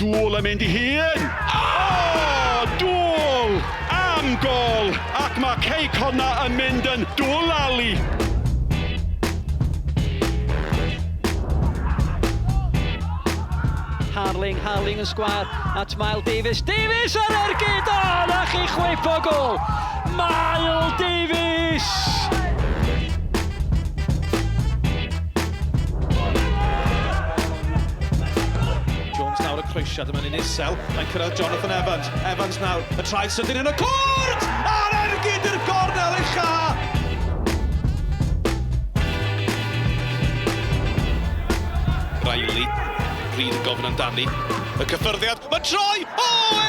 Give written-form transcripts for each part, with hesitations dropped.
Dool yn mynd I hun. Dool am gol. Ac mae CONNAH yn mynd yn dwlali. Harling yn sgwar at Mael Davies. Davies ar ergyd! Na chi chwip o gol! Mael Davies! Jones nawr y croesiad yma'n un isel. Mae'n cyrraedd Jonathan Evans. Evans nawr, y trai sydyn yn y cwrt! Ar ergyd i'r gornel ucha! Riley. Rhyd yn gofyn amdani. Y cyffyrddiad, mae troi!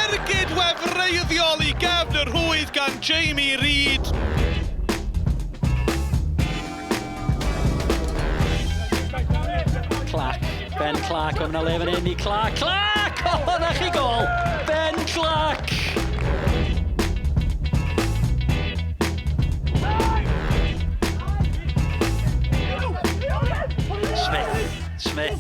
Ergyd wefreiddiol I gefn yr hwydd gan Jamie Reid. Clark, Ben Clark, o'n yna le fan hyn I Clark. Clark! Na chi gol! Ben Clark! Smith,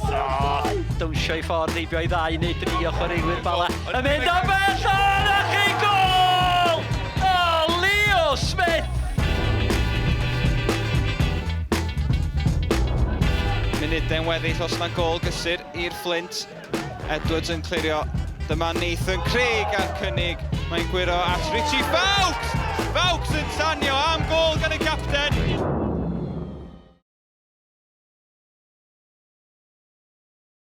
dawnsio I ffordd heibio I ddau neu dri o chwaraewyr Bala. Yn mynd am bell, na chi gol! Leo Smith! Munudau'n weddill os yna gol gysur i'r Fflint. Edwards yn clirio. Dyma Nathan Craig ar cynnig. Mae'n gwiro at Richie Foulkes! Foulkes yn tanio am gol gan y capten.